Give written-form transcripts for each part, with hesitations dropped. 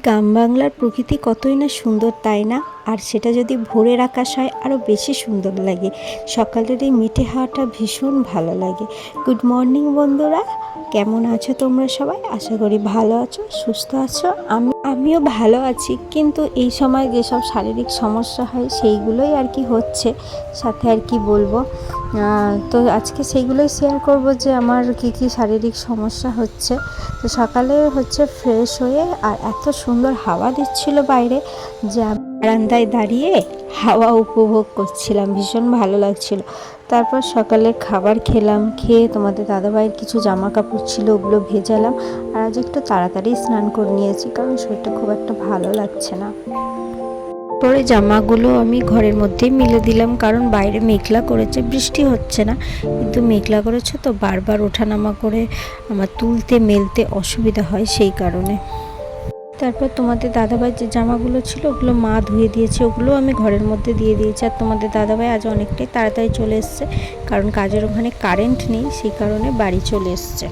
গ্রাম বাংলার প্রকৃতি কতই না সুন্দর, তাই না? আর সেটা যদি ভোরের আকাশ হয় আরও বেশি সুন্দর লাগে। সকালের এই মিঠে হাওয়াটা ভীষণ ভালো লাগে। গুড মর্নিং বন্ধুরা, কেমন আছো তোমরা সবাই? আশা করি ভালো আছো, সুস্থ আছো। আমিও ভালো আছি, কিন্তু এই সময় যেসব শারীরিক সমস্যা হয় সেইগুলোই আর কি হচ্ছে, সাথে আর কি বলবো। তো আজকে সেইগুলোই শেয়ার করব যে আমার কি শারীরিক সমস্যা হচ্ছে। তো সকালে ফ্রেশ হয়ে আর এত সুন্দর হাওয়া দিচ্ছিল বাইরে যে বারান্দায় দাঁড়িয়ে হাওয়া উপভোগ করছিলাম, ভীষণ ভালো লাগছিল। তারপর সকালে খাবার খেলাম, খেয়ে তোমাদের দাদাভাইয়ের কিছু জামা কাপড় ছিল ওগুলো ভেজালাম। আর আজ একটু তাড়াতাড়ি স্নান করে নিয়েছি, কারণ শরীরটা খুব একটা ভালো লাগছে না। পরে জামাগুলো আমি ঘরের মধ্যেই মিলে দিলাম, কারণ বাইরে মেঘলা করেছে, বৃষ্টি হচ্ছে না কিন্তু মেঘলা করেছে তো বারবার ওঠানামা করে আমার তুলতে মেলতে অসুবিধা হয়, সেই কারণে। তারপর তোমাদের দাদাভাই যে জামাগুলো ছিল ওগুলো মা ধুয়ে দিয়েছে, ওগুলো আমি ঘরের মধ্যে দিয়ে দিয়েছি। আর তোমাদের দাদাভাই আজ অনেকটাই তাড়াতাড়ি চলে এসছে, কারণ কাজের ওখানে কারেন্ট নেই, সেই কারণে বাড়ি চলে এসছে।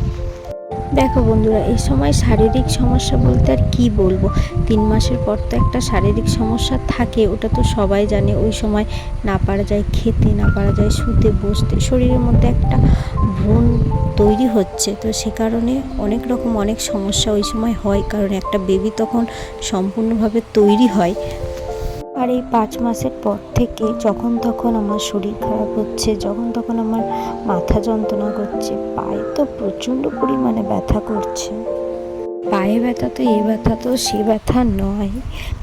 দেখো বন্ধুরা, এই সময় শারীরিক সমস্যা বলতে আর কি বলবো, 3 মাসের পর তো একটা শারীরিক সমস্যা থাকে, ওটা তো সবাই জানে। ওই সময় না পারা যায় খেতে, না পারা যায় শুতে বসতে, শরীরের মধ্যে একটা ভ্রূণ তৈরি হচ্ছে, তো সে কারণে অনেক সমস্যা ওই সময় হয়, কারণ একটা বেবি তখন সম্পূর্ণভাবে তৈরি হয়। আর এই 5 মাসের পর থেকে যখন তখন আমার শরীর খারাপ হচ্ছে, যখন তখন আমার মাথা যন্ত্রণা করছে, পায়ে তো প্রচণ্ড পরিমাণে ব্যথা করছে। পায়ে ব্যথা তো এই ব্যথা তো সে ব্যথা নয়,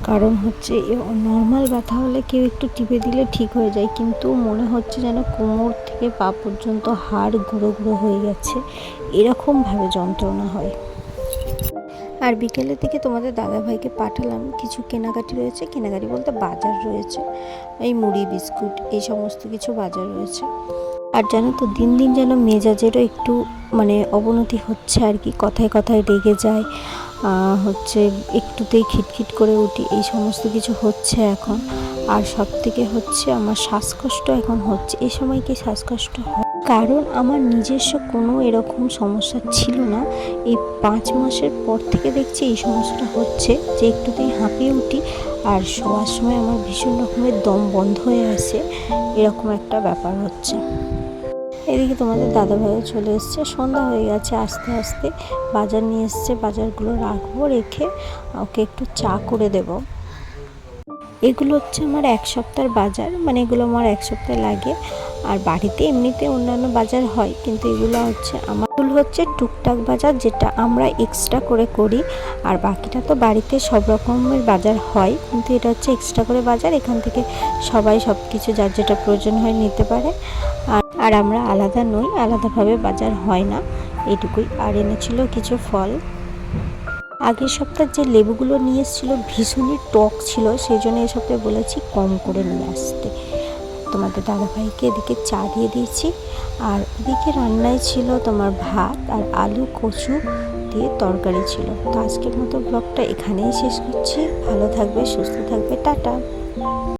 কারণ নর্মাল ব্যথা হলে কেউ একটু টিপে দিলে ঠিক হয়ে যায়, কিন্তু মনে হচ্ছে যেন কোমর থেকে পা পর্যন্ত হাড় গুঁড়ো গুঁড়ো হয়ে গেছে, এরকমভাবে যন্ত্রণা হয়। আর বিকেলের দিকে তোমাদের দাদাভাইকে পাঠালাম, কিছু কেনাকাটি রয়েছে, কেনাকাটি বলতে বাজার রয়েছে, এই মুড়ি বিস্কুট এই সমস্ত কিছু বাজার রয়েছে। আর জানো তো, দিন দিন যেন মেজাজেরও একটু অবনতি হচ্ছে আর কি, কথায় কথায় রেগে যায়, একটুতেই খিটখিট করে উঠি, এই সমস্ত কিছু হচ্ছে এখন। আর সব থেকে আমার শ্বাসকষ্ট এখন হচ্ছে। এই সময় কি শ্বাসকষ্ট হয়, কারণ আমার নিজস্ব কোনো এরকম সমস্যা ছিল না, এই 5 মাসের পর থেকে দেখছি এই সমস্যাটা হচ্ছে, যে একটুতেই হাঁপিয়ে উঠি আর শোয়ার সময় আমার ভীষণ রকমের দম বন্ধ হয়ে আসে, এরকম একটা ব্যাপার হচ্ছে। এদিকে তোমাদের দাদাভাইও চলে এসছে, সন্ধ্যা হয়ে গেছে, আস্তে আস্তে বাজার নিয়ে এসছে, বাজারগুলো রাখবো, রেখে ওকে একটু চা করে দেব। এগুলো আমার 1 সপ্তাহের বাজার, এগুলো আমার 1 সপ্তাহ লাগে। আর বাড়িতে এমনিতে অন্যান্য বাজার হয়, কিন্তু এগুলো আমার টুকটাক বাজার, যেটা আমরা এক্সট্রা করে করি। আর বাকিটা তো বাড়িতে সব রকমের বাজার হয়, কিন্তু এটা এক্সট্রা করে বাজার, এখান থেকে সবাই সব কিছু যার যেটা প্রয়োজন হয় নিতে পারে। আর আমরা আলাদা নই, আলাদাভাবে বাজার হয় না, এইটুকুই। আর এনেছিল কিছু ফল। আগের সপ্তাহে যে লেবুগুলো নিয়ে এসেছিলো ভীষণই টক ছিল, সেই জন্য এই সপ্তাহে বলেছি কম করে নিয়ে আসতে। তোমাদের দাদাভাইকে এদিকে চা দিয়ে দিয়েছি, আর ওদিকে রান্নায় ছিল তোমার ভাত আর আলু কচু দিয়ে তরকারি ছিল। তো আজকের মতো ব্লগটা এখানেই শেষ করছি। ভালো থাকবে, সুস্থ থাকবে, টাটা।